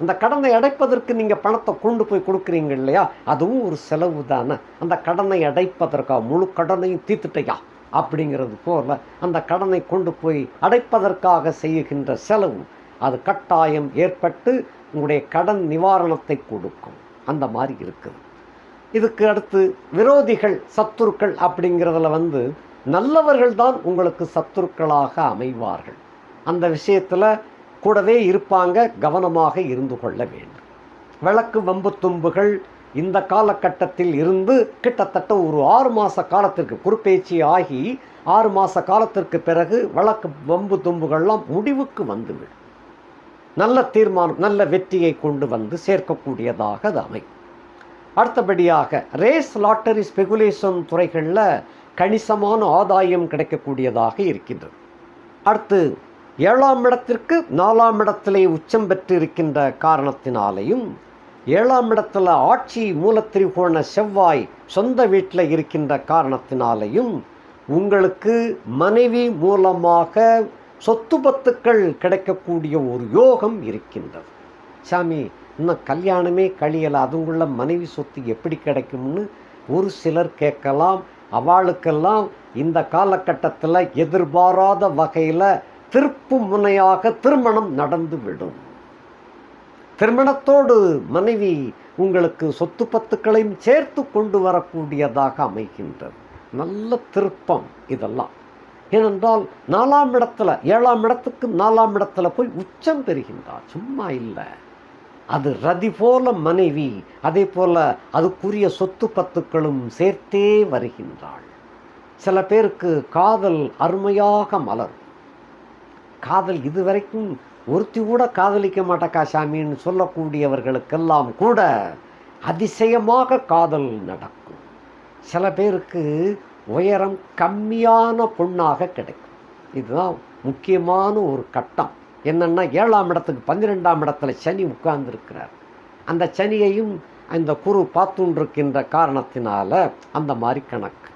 அந்த கடனை அடைப்பதற்கு நீங்கள் பணத்தை கொண்டு போய் கொடுக்குறீங்க இல்லையா, அதுவும் ஒரு செலவு தானே. அந்த கடனை அடைப்பதற்காக முழு கடனையும் தீர்த்துட்டையா அப்படிங்கிறது போல அந்த கடனை கொண்டு போய் அடைப்பதற்காக செய்கின்ற செலவு அது கட்டாயம் ஏற்பட்டு உங்களுடைய கடன் நிவாரணத்தை கொடுக்கும். அந்த மாதிரி இருக்குது. இதுக்கு அடுத்து விரோதிகள் சத்துருக்கள் அப்படிங்கிறதுல நல்லவர்கள் தான் உங்களுக்கு சத்துருக்களாக அமைவார்கள். அந்த விஷயத்தில் கூடவே இருப்பாங்க. கவனமாக இருந்து கொள்ள வேண்டும். வழக்கு வம்பு தும்புகள் இந்த காலகட்டத்தில் இருந்து கிட்டத்தட்ட ஒரு 6 மாத காலத்திற்கு குறுப்பேச்சு ஆகி 6 மாத காலத்திற்கு பிறகு வழக்கு வம்பு தும்புகள்லாம் முடிவுக்கு வந்துவிடும். நல்ல தீர்மானம் நல்ல வெற்றியை கொண்டு சேர்க்கக்கூடியதாக அது அமையும். அடுத்தபடியாக ரேஸ் லாட்டரி ஸ்பெகுலேஷன் துறைகளில் கணிசமான ஆதாயம் கிடைக்கக்கூடியதாக இருக்கின்றது. அடுத்து 7ஆம் இடத்திற்கு 4ஆம் இடத்திலே உச்சம் பெற்று இருக்கின்ற காரணத்தினாலேயும் 7ஆம் இடத்துல ஆட்சி மூலத்திரிகோண செவ்வாய் சொந்த வீட்டில் இருக்கின்ற காரணத்தினாலேயும் உங்களுக்கு மனைவி மூலமாக சொத்து பத்துக்கள் கிடைக்கக்கூடிய ஒரு யோகம் இருக்கின்றது. சாமி இன்னும் கல்யாணமே கழியலை, அதுங்குள்ள மனைவி சொத்து எப்படி கிடைக்கும்னு ஒரு சிலர் கேட்கலாம். அவளுக்கெல்லாம் இந்த காலகட்டத்தில் எதிர்பாராத வகையில் திருப்பு முனையாக திருமணம் நடந்துவிடும். திருமணத்தோடு மனைவி உங்களுக்கு சொத்து பத்துக்களையும் சேர்த்து கொண்டு வரக்கூடியதாக அமைகின்றது. நல்ல திருப்பம் இதெல்லாம். ஏனென்றால் 4ஆம் இடத்துல 7ஆம் இடத்துக்கு 4ஆம் இடத்துல போய் உச்சம் பெறுகின்றார். சும்மா இல்லை, அது ரதி போல மனைவி, அதே போல அதுக்குரிய சொத்து பத்துக்களும் சேர்த்தே வருகின்றாள். சில பேருக்கு காதல் அருமையாக மலரும். காதல் இதுவரைக்கும் ஒருத்தி கூட காதலிக்க மாட்டக்கா சாமின்னு சொல்லக்கூடியவர்களுக்கெல்லாம் கூட அதிசயமாக காதல் நடக்கும். சில பேருக்கு உயரம் கம்மியான பொண்ணாக கிடைக்கும். இதுதான் முக்கியமான ஒரு கட்டம். என்னென்னா 7ஆம் இடத்துக்கு 12ஆம் இடத்துல சனி உட்கார்ந்துருக்கிறார். அந்த சனியையும் அந்த குரு பார்த்துருக்கின்ற காரணத்தினால அந்த மாதிரி கணக்கு.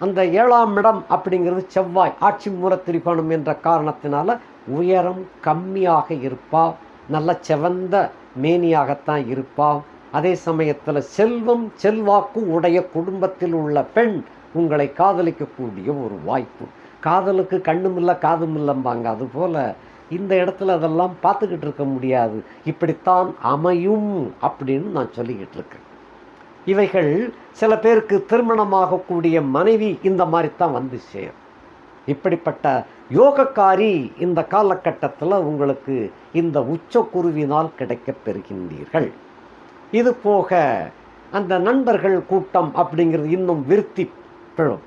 அந்த 7ஆம் இடம் அப்படிங்கிறது செவ்வாய் ஆட்சி மூல திரிகோணம் என்ற காரணத்தினால உயரம் கம்மியாக இருப்பா, நல்ல செவந்த மேனியாகத்தான் இருப்பா. அதே சமயத்தில் செல்வம் செல்வாக்கு உடைய குடும்பத்தில் உள்ள பெண் உங்களை காதலிக்கக்கூடிய ஒரு வாய்ப்பு. காதலுக்கு கண்ணும் இல்லை காதும் இல்லைம்பாங்க. அதுபோல் இந்த இடத்துல அதெல்லாம் பார்த்துக்கிட்டு இருக்க முடியாது, இப்படித்தான் அமையும் அப்படின்னு நான் சொல்லிக்கிட்டு இருக்கேன். இவைகள் சில பேருக்கு திருமணமாகக்கூடிய மனைவி இந்த மாதிரி தான் வந்து சேரும். இப்படிப்பட்ட யோகக்காரி இந்த காலகட்டத்தில் உங்களுக்கு இந்த உச்சக்குருவினால் கிடைக்கப் பெறுகின்றீர்கள். இது போக அந்த நண்பர்கள் கூட்டம் அப்படிங்கிறது இன்னும் விருத்தி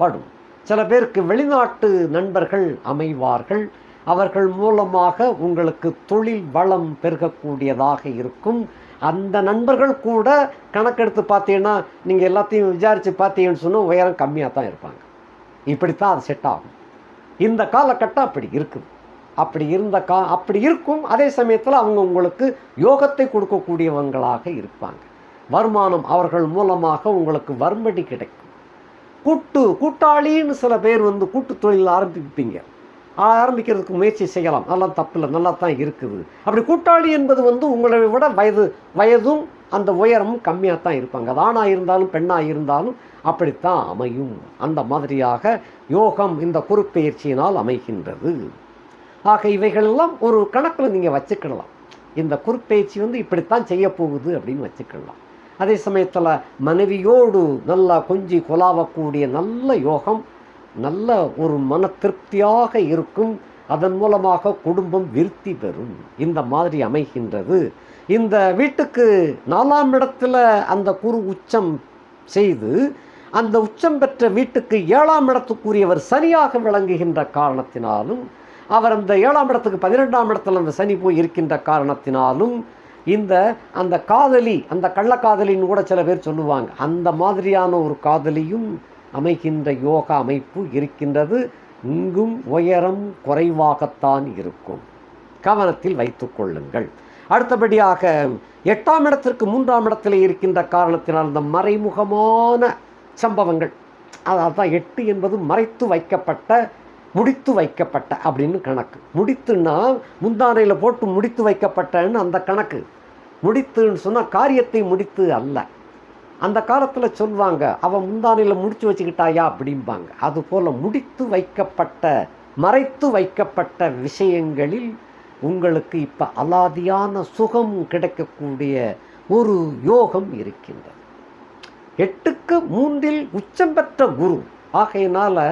படும். சில பேருக்கு வெளிநாட்டு நண்பர்கள் அமைவார்கள். அவர்கள் மூலமாக உங்களுக்கு தொழில் வளம் பெருகக்கூடியதாக இருக்கும். அந்த நண்பர்கள் கூட கணக்கெடுத்து பார்த்தீங்கன்னா நீங்கள் எல்லாத்தையும் விசாரித்து பார்த்தீங்கன்னு சொன்னால் உயரம் கம்மியாக தான் இருப்பாங்க. இப்படித்தான் அது செட் ஆகும். இந்த காலகட்டம் அப்படி இருக்குது. அப்படி இருக்கும். அதே சமயத்தில் அவங்க உங்களுக்கு யோகத்தை கொடுக்கக்கூடியவங்களாக இருப்பாங்க. வருமானம் அவர்கள் மூலமாக உங்களுக்கு வரும்படி கிடைக்கும். கூட்டாளின்னு சில பேர் வந்து கூட்டு தொழில் ஆரம்பிக்கிறதுக்கு முயற்சி செய்யலாம். நல்லா தப்பில்லை, நல்லா தான் இருக்குது. அப்படி கூட்டாளி என்பது வந்து உங்களை விட வயதும் அந்த உயரமும் கம்மியாக தான் இருப்பாங்க. அது ஆணாக இருந்தாலும் பெண்ணாக இருந்தாலும் அப்படித்தான் அமையும். அந்த மாதிரியாக யோகம் இந்த குருப்பெயர்ச்சியினால் அமைகின்றது. ஆக இவைகளெல்லாம் ஒரு கணக்கில் நீங்கள் வச்சுக்கிடலாம். இந்த குருப்பெயர்ச்சி வந்து இப்படித்தான் செய்ய போகுது அப்படின்னு வச்சுக்கலாம். அதே சமயத்தில் மனைவியோடு நல்லா கொஞ்சி கொலாவக்கூடிய நல்ல யோகம், நல்ல ஒரு மன திருப்தியாக இருக்கும். அதன் மூலமாக குடும்பம் விருத்தி பெறும். இந்த மாதிரி அமைகின்றது. இந்த வீட்டுக்கு 4ஆம் இடத்துல அந்த குரு உச்சம் செய்து அந்த உச்சம் பெற்ற வீட்டுக்கு 7ஆம் இடத்துக்குரியவர் சனியாக விளங்குகின்ற காரணத்தினாலும், அவர் அந்த 7ஆம் இடத்துக்கு 12ஆம் இடத்துல அந்த சனி போய் இருக்கின்ற காரணத்தினாலும் அந்த காதலி, அந்த கள்ளக்காதலின்னு கூட சில பேர் சொல்லுவாங்க, அந்த மாதிரியான ஒரு காதலியும் அமைகின்ற யோக அமைப்பு இருக்கின்றது. இங்கும் உயரம் குறைவாகத்தான் இருக்கும், கவனத்தில் வைத்து கொள்ளுங்கள். அடுத்தபடியாக 8ஆம் இடத்திற்கு 3ஆம் இடத்தில் இருக்கின்ற காரணத்தினால் இந்த மறைமுகமான சம்பவங்கள், அதான் 8 என்பது மறைத்து வைக்கப்பட்ட, முடித்து வைக்கப்பட்ட அப்படின்னு கணக்கு. முடித்துன்னா முந்தானையில் போட்டு முடித்து வைக்கப்பட்டன்னு அந்த கணக்கு. முடித்துன்னு சொன்னால் காரியத்தை முடித்து அல்ல. அந்த காலத்தில் சொல்லுவாங்க, அவன் முந்தானையில் முடித்து வச்சுக்கிட்டாயா அப்படிம்பாங்க. அதுபோல் முடித்து வைக்கப்பட்ட, மறைத்து வைக்கப்பட்ட விஷயங்களில் உங்களுக்கு இப்போ அலாதியான சுகம் கிடைக்கக்கூடிய ஒரு யோகம் இருக்கின்றது. 8க்கு 3இல் உச்சம் பெற்ற குரு ஆகையினால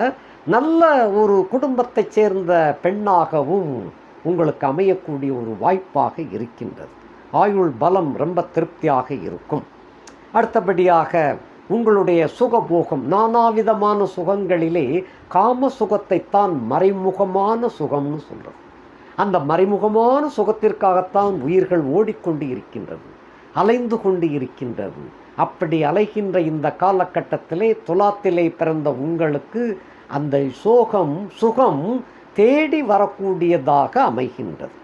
நல்ல ஒரு குடும்பத்தை சேர்ந்த பெண்ணாகவும் உங்களுக்கு அமையக்கூடிய ஒரு வாய்ப்பாக இருக்கின்றது. ஆயுள் பலம் ரொம்ப திருப்தியாக இருக்கும். அடுத்தபடியாக உங்களுடைய சுகபோகம், நானாவிதமான சுகங்களிலே காம சுகத்தைத்தான் மறைமுகமான சுகம்னு சொல்கிறது. அந்த மறைமுகமான சுகத்திற்காகத்தான் உயிர்கள் ஓடிக்கொண்டு இருக்கின்றது, அலைந்து கொண்டு இருக்கின்றது. அப்படி அலைகின்ற இந்த காலகட்டத்திலே துலாத்திலே பிறந்த உங்களுக்கு அந்த சுகம் தேடி வரக்கூடியதாக அமைகின்றது.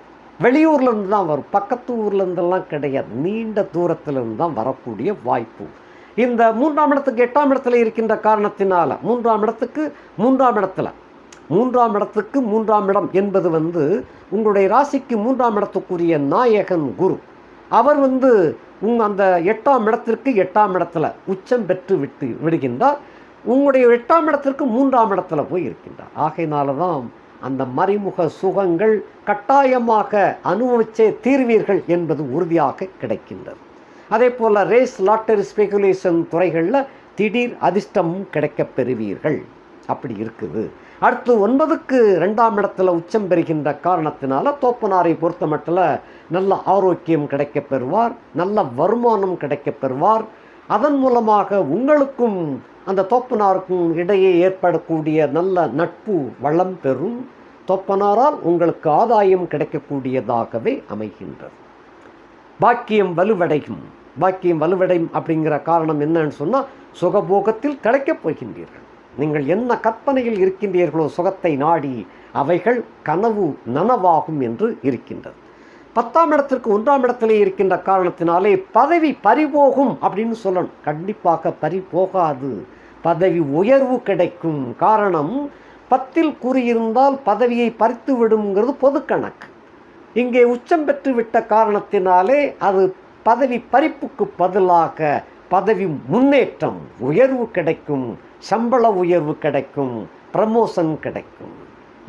வெளியூர்லேருந்து தான் வரும், பக்கத்து ஊர்லேருந்தெல்லாம் கிடையாது, நீண்ட தூரத்திலிருந்து தான் வரக்கூடிய வாய்ப்பு. இந்த 3ஆம் இடத்துக்கு 8ஆம் இடத்துல இருக்கின்ற காரணத்தினால 3ஆம் இடத்துக்கு 3ஆம் இடம் என்பது உங்களுடைய ராசிக்கு 3ஆம் இடத்துக்குரிய நாயகன் குரு. அவர் அந்த 8ஆம் இடத்திற்கு 8ஆம் இடத்துல உச்சம் பெற்று விடுகின்றார். உங்களுடைய 8ஆம் இடத்திற்கு 3ஆம் இடத்துல போய் இருக்கின்றார். ஆகையினால தான் அந்த மறைமுக சுகங்கள் கட்டாயமாக அனுபவிச்சே தீர்வீர்கள் என்பது உறுதியாக கிடைக்கின்றது. அதே போல் ரேஸ், லாட்டரி, ஸ்பெகுலேஷன் துறைகளில் திடீர் அதிர்ஷ்டமும் கிடைக்கப் பெறுவீர்கள். அப்படி இருக்குது. அடுத்து 9க்கு 2ஆம் இடத்துல உச்சம் பெறுகின்ற காரணத்தினால தோப்பனாரை பொறுத்த மட்டில் நல்ல ஆரோக்கியம் கிடைக்கப் பெறுவார், நல்ல வருமானம் கிடைக்கப் பெறுவார். அதன் மூலமாக உங்களுக்கும் அந்த தோப்பனாருக்கும் இடையே ஏற்படக்கூடிய நல்ல நட்பு வளம் பெறும். தோப்பனாரால் உங்களுக்கு ஆதாயம் கிடைக்கக்கூடியதாகவே அமைகின்றது. பாக்கியம் வலுவடையும். பாக்கியம் வலுவடையும் அப்படிங்கிற காரணம் என்னன்னு சொன்னால், சுகபோகத்தில் கிடைக்கப் போகின்றீர்கள். நீங்கள் என்ன கற்பனையில் இருக்கின்றீர்களோ சுகத்தை நாடி, அவைகள் கனவு நனவாகும் என்று இருக்கின்றது. 10ஆம் இடத்திற்கு 1ஆம் இடத்திலே இருக்கின்ற காரணத்தினாலே பதவி பறிபோகும் அப்படின்னு சொல்லணும். கண்டிப்பாக பறிபோகாது, பதவி உயர்வு கிடைக்கும். காரணம், 10ல் கூறியிருந்தால் பதவியை பறித்து விடுங்கிறது பொது கணக்கு. இங்கே உச்சம் பெற்று விட்ட காரணத்தினாலே அது பதவி பறிப்புக்கு பதிலாக பதவி முன்னேற்றம், உயர்வு கிடைக்கும், சம்பள உயர்வு கிடைக்கும், ப்ரமோஷன் கிடைக்கும்.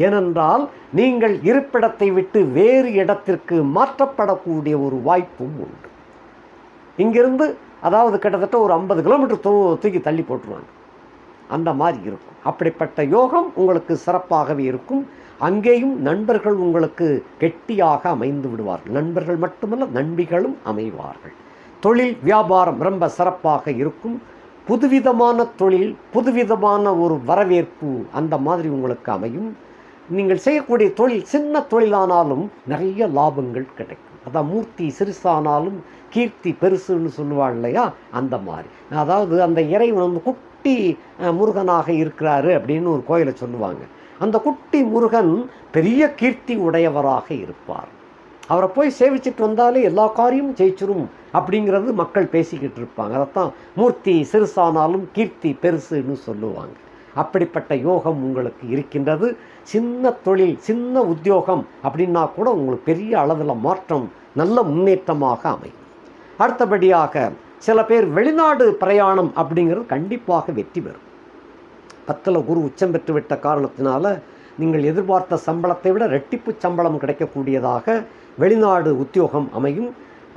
ஏனென்றால் நீங்கள் இருப்பிடத்தை விட்டு வேறு இடத்திற்கு மாற்றப்படக்கூடிய ஒரு வாய்ப்பும் உண்டு. இங்கிருந்து அதாவது கிட்டத்தட்ட ஒரு 50 கிலோமீட்டர் தூக்கி தள்ளி போட்டுருவாங்க. அந்த மாதிரி இருக்கும். அப்படிப்பட்ட யோகம் உங்களுக்கு சிறப்பாகவே இருக்கும். அங்கேயும் நண்பர்கள் உங்களுக்கு கெட்டியாக அமைந்து விடுவார்கள். நண்பர்கள் மட்டுமல்ல, நண்பிகளும் அமைவார்கள். தொழில் வியாபாரம் ரொம்ப சிறப்பாக இருக்கும். புதுவிதமான தொழில், புதுவிதமான ஒரு வரவேற்பு அந்த மாதிரி உங்களுக்கு அமையும். நீங்கள் செய்யக்கூடிய தொழில் சின்ன தொழிலானாலும் நிறைய லாபங்கள் கிடைக்கும். அதான் மூர்த்தி சிறுசானாலும் கீர்த்தி பெருசுன்னு சொல்லுவாள் இல்லையா, அந்த மாதிரி. அதாவது அந்த இறைவன் குட்டி முருகனாக இருக்கிறாரு அப்படின்னு ஒரு கோயிலை சொல்லுவாங்க. அந்த குட்டி முருகன் பெரிய கீர்த்தி உடையவராக இருப்பார். அவரை போய் சேவிச்சுட்டு வந்தாலே எல்லா காரியமும் ஜெயிச்சிரும் அப்படிங்கிறது மக்கள் பேசிக்கிட்டு இருப்பாங்க. அதைத்தான் மூர்த்தி சிறுசானாலும் கீர்த்தி பெருசுன்னு சொல்லுவாங்க. அப்படிப்பட்ட யோகம் உங்களுக்கு இருக்கின்றது. சின்ன தொழில், சின்ன உத்தியோகம் அப்படின்னா கூட உங்களுக்கு பெரிய அளவில் மாற்றம், நல்ல முன்னேற்றமாக அமையும். அடுத்தபடியாக சில பேர் வெளிநாடு பிரயாணம் அப்படிங்கிறது கண்டிப்பாக வெற்றி பெறும். 10ல் குரு உச்சம் பெற்று விட்ட காரணத்தினால நீங்கள் எதிர்பார்த்த சம்பளத்தை விட ரெட்டிப்பு சம்பளம் கிடைக்கக்கூடியதாக வெளிநாடு உத்தியோகம் அமையும்.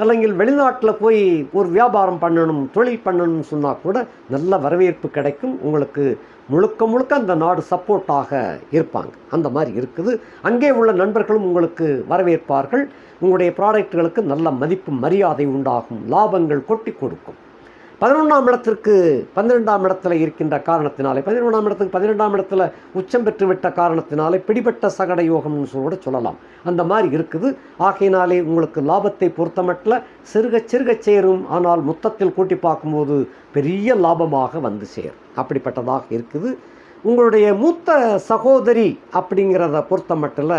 അല്ലെങ്കിൽ வெளிநாட்டில் போய் ஒரு வியாபாரம் பண்ணணும், தொழில் பண்ணணும்னு சொன்னால் கூட நல்ல வரவேற்பு கிடைக்கும். உங்களுக்கு முழுக்க அந்த நாடு சப்போர்ட்டாக இருப்பாங்க. அந்த மாதிரி இருக்குது. அங்கே உள்ள நண்பர்களும் உங்களுக்கு வரவேற்பார்கள். உங்களுடைய ப்ராடக்ட்களுக்கு நல்ல மதிப்பு மரியாதை உண்டாகும். லாபங்கள் கொட்டி கொடுக்கும். 11ஆம் இடத்திற்கு 12ஆம் இடத்துல இருக்கின்ற காரணத்தினாலே, 11ஆம் இடத்துக்கு 12ஆம் இடத்துல உச்சம் பெற்று விட்ட காரணத்தினாலே பிடிபட்ட சகட யோகம்னு கூட சொல்லலாம். அந்த மாதிரி இருக்குது. ஆகையினாலே உங்களுக்கு லாபத்தை பொறுத்த மட்டில் சிறுக சேரும். ஆனால் மொத்தத்தில் கூட்டி பார்க்கும்போது பெரிய லாபமாக வந்து சேரும். அப்படிப்பட்டதாக இருக்குது. உங்களுடைய மூத்த சகோதரி அப்படிங்கிறத பொறுத்த மட்டில்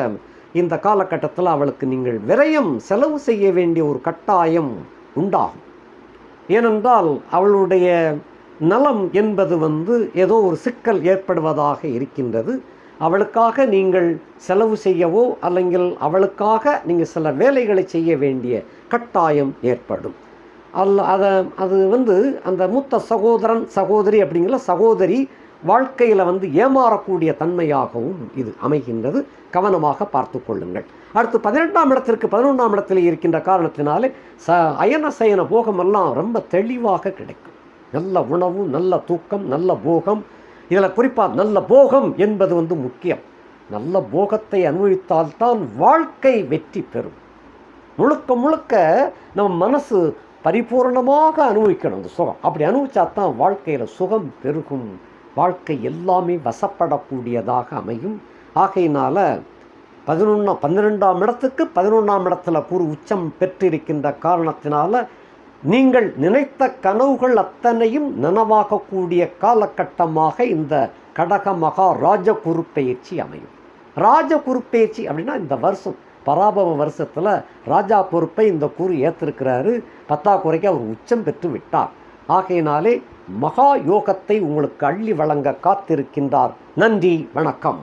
இந்த காலகட்டத்தில் அவளுக்கு நீங்கள் விரயம் செலவு செய்ய வேண்டிய ஒரு கட்டாயம் உண்டாகும். ஏனென்றால் அவளுடைய நலம் என்பது ஏதோ ஒரு சிக்கல் ஏற்படுவதாக இருக்கின்றது. அவளுக்காக நீங்கள் செலவு செய்யவோ அல்லங்கில் அவளுக்காக நீங்கள் சில வேலைகளை செய்ய வேண்டிய கட்டாயம் ஏற்படும். அது அந்த மூத்த சகோதரன் சகோதரி அப்படிங்கிற சகோதரி வாழ்க்கையில் ஏமாறக்கூடிய தன்மையாகவும் இது அமைகின்றது. கவனமாக பார்த்து கொள்ளுங்கள். அடுத்து 12ஆம் இடத்திற்கு 11ஆம் இடத்தில் இருக்கின்ற காரணத்தினாலே அயன சயன போகமெல்லாம் ரொம்ப தெளிவாக கிடைக்கும். நல்ல உணவு, நல்ல தூக்கம், நல்ல போகம். இதில் குறிப்பாக நல்ல போகம் என்பது முக்கியம். நல்ல போகத்தை அனுபவித்தால்தான் வாழ்க்கை வெற்றி பெறும். முழுக்க நம்ம மனசு பரிபூர்ணமாக அனுபவிக்கணும் அந்த சுகம். அப்படி அனுபவிச்சாதான் வாழ்க்கையில் சுகம் பெருகும். வாழ்க்கை எல்லாமே வசப்படக்கூடியதாக அமையும். ஆகையினால் 12ஆம் இடத்துக்கு 11ஆம் இடத்துல குரு உச்சம் பெற்றிருக்கின்ற காரணத்தினால நீங்கள் நினைத்த கனவுகள் அத்தனையும் நனவாகக்கூடிய காலகட்டமாக இந்த கடக மகா ராஜகுரு பயிற்சி அமையும். ராஜகுரு பயிற்சி அப்படின்னா இந்த வருஷம் பராபவ வருஷத்தில் ராஜா பொறுப்பை இந்த குரு ஏற்றிருக்கிறாரு. 10ஆம் குறைக்கு அவர் உச்சம் பெற்று விட்டார். ஆகையினாலே மகா யோகத்தை உங்களுக்கு அள்ளி வழங்க காத்திருக்கின்றார். நன்றி, வணக்கம்.